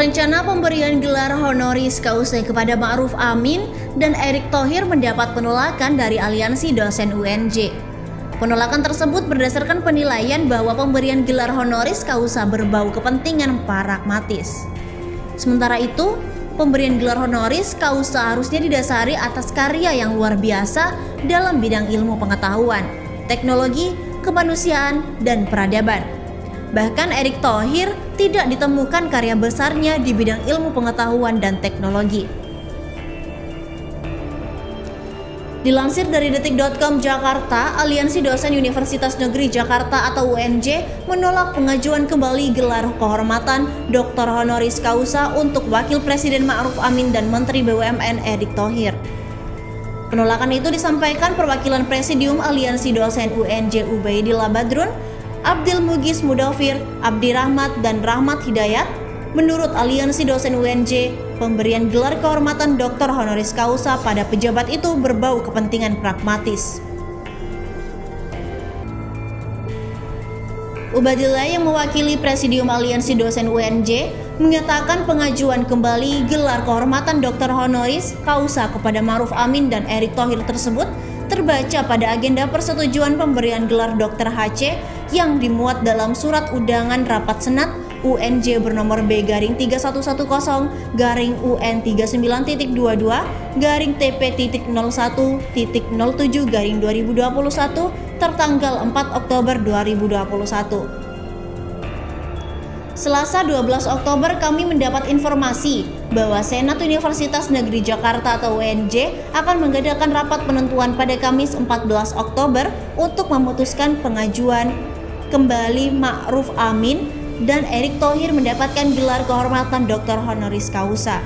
Rencana pemberian gelar honoris causa kepada Ma'ruf Amin dan Erick Thohir mendapat penolakan dari Aliansi Dosen UNJ. Penolakan tersebut berdasarkan penilaian bahwa pemberian gelar honoris causa berbau kepentingan pragmatis. Sementara itu, pemberian gelar honoris causa harusnya didasari atas karya yang luar biasa dalam bidang ilmu pengetahuan, teknologi, kemanusiaan, dan peradaban. Bahkan Erick Thohir tidak ditemukan karya besarnya di bidang ilmu pengetahuan dan teknologi. Dilansir dari detik.com Jakarta, Aliansi Dosen Universitas Negeri Jakarta atau UNJ menolak pengajuan kembali gelar kehormatan Dr. Honoris Causa untuk Wakil Presiden Ma'ruf Amin dan Menteri BUMN Erick Thohir. Penolakan itu disampaikan perwakilan Presidium Aliansi Dosen UNJ Ubaidillah Badrun, Abdil Mugis Mudofir, Abdi Rahmat, dan Rahmat Hidayat. Menurut Aliansi Dosen UNJ, pemberian gelar kehormatan Dr. Honoris Causa pada pejabat itu berbau kepentingan pragmatis. Ubaidillah yang mewakili Presidium Aliansi Dosen UNJ mengatakan pengajuan kembali gelar kehormatan Dr. Honoris Causa kepada Ma'ruf Amin dan Erick Thohir tersebut terbaca pada agenda persetujuan pemberian gelar Dr. HC yang dimuat dalam surat undangan rapat Senat UNJ bernomor B/T1/21-01-TP.01.07/2021 tertanggal 4 Oktober 2021. Selasa 12 Oktober kami mendapat informasi bahwa Senat Universitas Negeri Jakarta atau UNJ akan mengadakan rapat penentuan pada Kamis 14 Oktober untuk memutuskan pengajuan kembali Ma'ruf Amin dan Erick Thohir mendapatkan gelar kehormatan Dr. Honoris Causa.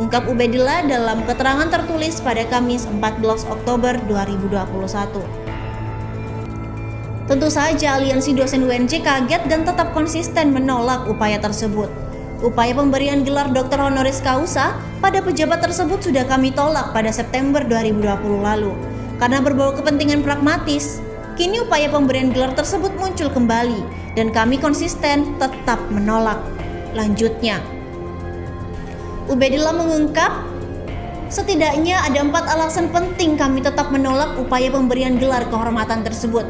Ungkap Ubaidillah dalam keterangan tertulis pada Kamis 14 Oktober 2021. Tentu saja Aliansi Dosen UNJ kaget dan tetap konsisten menolak upaya tersebut. Upaya pemberian gelar Dr. Honoris Causa pada pejabat tersebut sudah kami tolak pada September 2020 lalu karena berbau kepentingan pragmatis. Kini upaya pemberian gelar tersebut muncul kembali dan kami konsisten tetap menolak. Lanjutnya, Ubaidillah mengungkap, setidaknya ada 4 alasan penting kami tetap menolak upaya pemberian gelar kehormatan tersebut.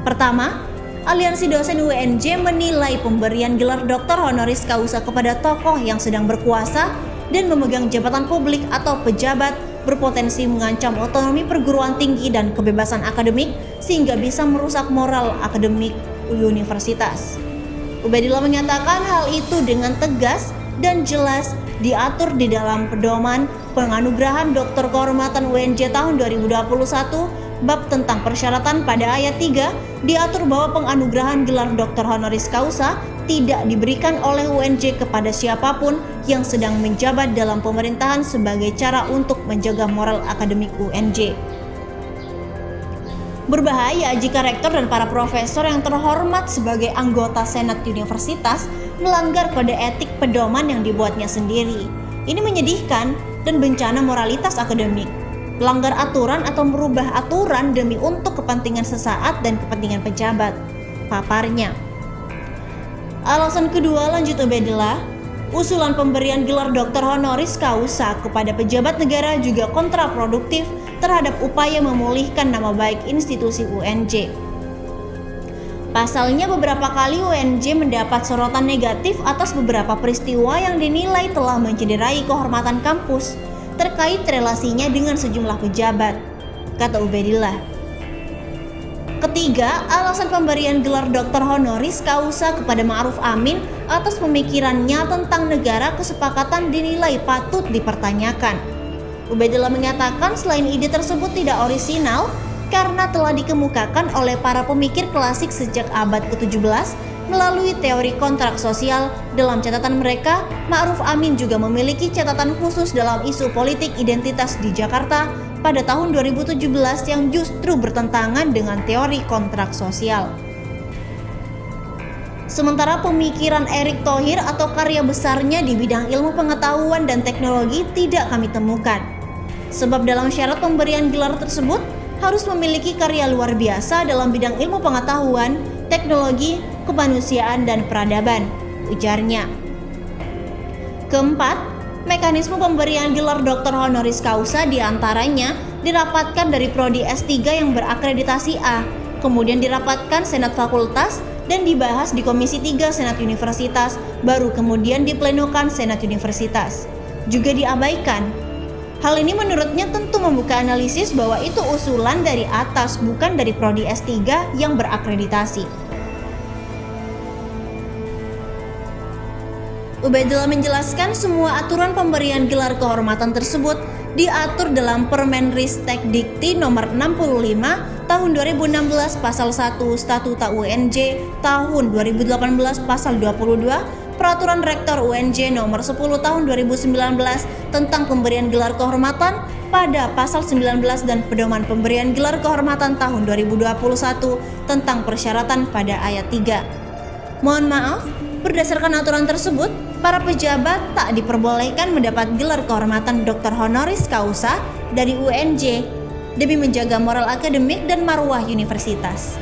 Pertama, Aliansi Dosen UNJ menilai pemberian gelar Dr. Honoris Causa kepada tokoh yang sedang berkuasa dan memegang jabatan publik atau pejabat berpotensi mengancam otonomi perguruan tinggi dan kebebasan akademik sehingga bisa merusak moral akademik universitas. Ubaidillah menyatakan hal itu dengan tegas dan jelas diatur di dalam pedoman penganugerahan Dr. Kehormatan UNJ tahun 2021 bab tentang persyaratan pada ayat 3 diatur bahwa penganugerahan gelar Dr. Honoris Causa tidak diberikan oleh UNJ kepada siapapun yang sedang menjabat dalam pemerintahan sebagai cara untuk menjaga moral akademik UNJ. Berbahaya jika rektor dan para profesor yang terhormat sebagai anggota Senat Universitas melanggar kode etik pedoman yang dibuatnya sendiri. Ini menyedihkan dan bencana moralitas akademik. Melanggar aturan atau merubah aturan demi untuk kepentingan sesaat dan kepentingan pejabat, paparnya. Alasan kedua, lanjut Ubaidillah, usulan pemberian gelar Dr. Honoris Causa kepada pejabat negara juga kontraproduktif terhadap upaya memulihkan nama baik institusi UNJ. Pasalnya beberapa kali UNJ mendapat sorotan negatif atas beberapa peristiwa yang dinilai telah mencederai kehormatan kampus terkait relasinya dengan sejumlah pejabat, kata Ubaidillah. Ketiga, alasan pemberian gelar Dr. Honoris Causa kepada Ma'ruf Amin atas pemikirannya tentang negara kesepakatan dinilai patut dipertanyakan. Ubaidillah mengatakan selain ide tersebut tidak orisinal karena telah dikemukakan oleh para pemikir klasik sejak abad ke-17 melalui teori kontrak sosial. Dalam catatan mereka, Ma'ruf Amin juga memiliki catatan khusus dalam isu politik identitas di Jakarta pada tahun 2017 yang justru bertentangan dengan teori kontrak sosial. Sementara pemikiran Erick Thohir atau karya besarnya di bidang ilmu pengetahuan dan teknologi tidak kami temukan. Sebab dalam syarat pemberian gelar tersebut harus memiliki karya luar biasa dalam bidang ilmu pengetahuan, teknologi, kemanusiaan, dan peradaban, ujarnya. Keempat, mekanisme pemberian gelar doktor honoris causa diantaranya dirapatkan dari prodi S3 yang berakreditasi A, kemudian dirapatkan Senat Fakultas dan dibahas di Komisi 3 Senat Universitas, baru kemudian diplenokan Senat Universitas. Juga diabaikan. Hal ini menurutnya tentu membuka analisis bahwa itu usulan dari atas, bukan dari prodi S3 yang berakreditasi. Ubaidillah menjelaskan semua aturan pemberian gelar kehormatan tersebut diatur dalam Permenristek Dikti nomor 65 tahun 2016 pasal 1 Statuta UNJ tahun 2018 pasal 22, Peraturan Rektor UNJ nomor 10 tahun 2019 tentang pemberian gelar kehormatan pada pasal 19 dan Pedoman Pemberian Gelar Kehormatan tahun 2021 tentang persyaratan pada ayat 3. Mohon maaf, berdasarkan aturan tersebut, para pejabat tak diperbolehkan mendapat gelar kehormatan doktor honoris causa dari UNJ demi menjaga moral akademik dan marwah universitas.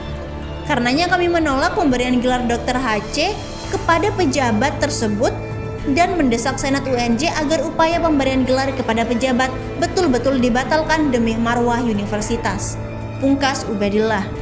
Karenanya kami menolak pemberian gelar dokter HC kepada pejabat tersebut dan mendesak Senat UNJ agar upaya pemberian gelar kepada pejabat betul-betul dibatalkan demi marwah universitas. Pungkas Ubaidillah.